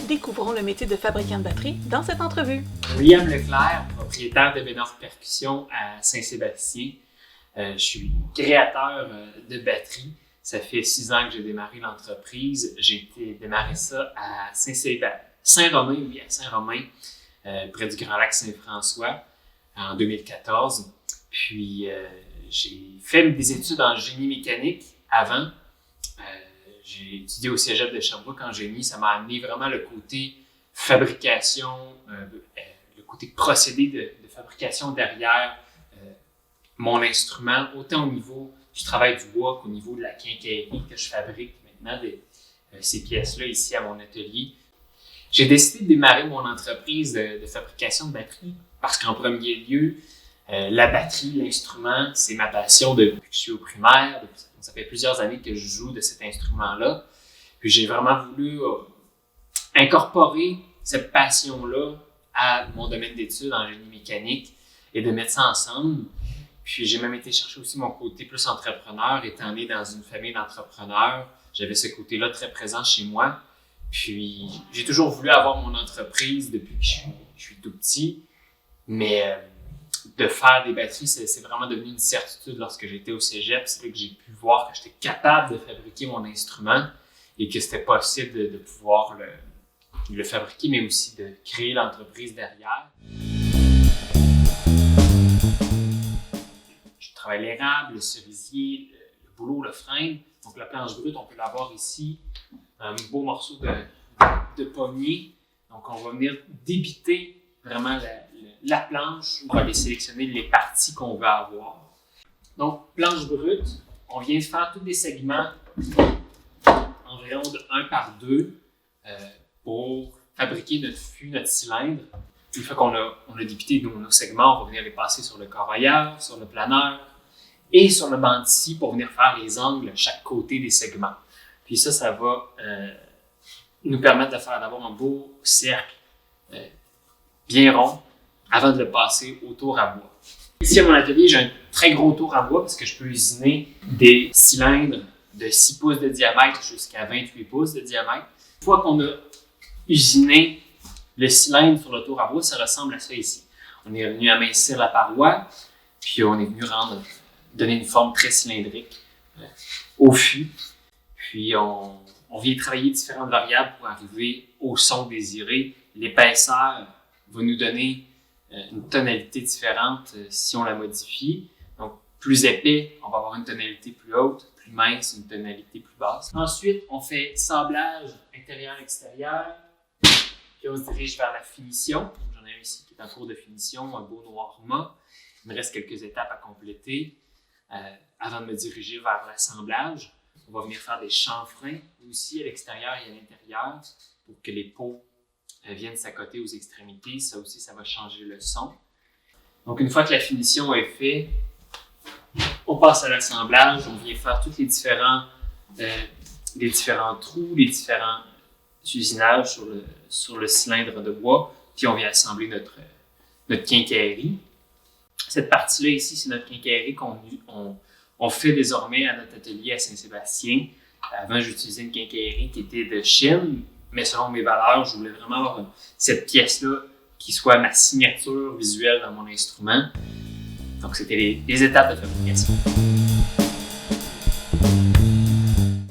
Découvrons le métier de fabricant de batterie dans cette entrevue. William Leclerc, propriétaire de Bénard Percussion à Saint-Sébastien. Je suis créateur de batteries. Ça fait 6 ans que j'ai démarré l'entreprise. J'ai démarré ça à Saint-Romain, près du Grand Lac Saint-François, en 2014. Puis, j'ai fait des études en génie mécanique avant. J'ai étudié au Cégep de Sherbrooke en génie. Ça m'a amené vraiment le côté fabrication, le côté procédé de fabrication derrière mon instrument, autant au niveau du travail du bois qu'au niveau de la quincaillerie que je fabrique maintenant, ces pièces-là ici à mon atelier. J'ai décidé de démarrer mon entreprise de fabrication de batterie parce qu'en premier lieu, la batterie, l'instrument, c'est ma passion depuis que je suis au primaire. Ça fait plusieurs années que je joue de cet instrument-là. Puis j'ai vraiment voulu incorporer cette passion-là à mon domaine d'études en génie mécanique et de mettre ça ensemble. Puis j'ai même été chercher aussi mon côté plus entrepreneur, étant né dans une famille d'entrepreneurs. J'avais ce côté-là très présent chez moi. Puis j'ai toujours voulu avoir mon entreprise depuis que je suis tout petit. Mais de faire des batteries, c'est vraiment devenu une certitude lorsque j'étais au cégep. C'est là que j'ai pu voir que j'étais capable de fabriquer mon instrument et que c'était possible de pouvoir le fabriquer, mais aussi de créer l'entreprise derrière. Je travaille l'érable, le cerisier, le bouleau, le frêne. Donc la planche brute, on peut l'avoir ici, un beau morceau de pommier. Donc on va venir débiter vraiment la planche. On va aller sélectionner les parties qu'on veut avoir. Donc planche brute, on vient de faire tous des segments environ de 1 par 2 pour fabriquer notre fût, notre cylindre. Une fois qu'on a débité nos segments, on va venir les passer sur le corroyeur, sur le planeur et sur le banc d'ici pour venir faire les angles de chaque côté des segments. Puis ça va nous permettre d'avoir un beau cercle bien rond avant de le passer au tour à bois. Ici à mon atelier, j'ai un très gros tour à bois parce que je peux usiner des cylindres de 6 pouces de diamètre jusqu'à 28 pouces de diamètre. Une fois qu'on a usiné le cylindre sur le tour à bois, ça ressemble à ça ici. On est venu amincir la paroi, puis on est venu donner une forme très cylindrique au fût. Puis on vient travailler différentes variables pour arriver au son désiré. L'épaisseur va nous donner une tonalité différente si on la modifie. Donc, plus épais, on va avoir une tonalité plus haute, plus mince, une tonalité plus basse. Ensuite, on fait sablage intérieur-extérieur, puis on se dirige vers la finition. Donc, j'en ai un ici qui est en cours de finition, un beau noir mat. Il me reste quelques étapes à compléter avant de me diriger vers l'assemblage. On va venir faire des chanfreins aussi à l'extérieur et à l'intérieur pour que les pots viennent s'accoter aux extrémités. Ça aussi, ça va changer le son. Donc, une fois que la finition est faite, on passe à l'assemblage. On vient faire tous les différents trous, les différents usinages sur le cylindre de bois. Puis, on vient assembler notre quincaillerie. Cette partie-là ici, c'est notre quincaillerie qu'on fait désormais à notre atelier à Saint-Sébastien. Avant, j'utilisais une quincaillerie qui était de Chine. Mais selon mes valeurs, je voulais vraiment avoir cette pièce-là qui soit ma signature visuelle dans mon instrument. Donc, c'était les étapes de fabrication.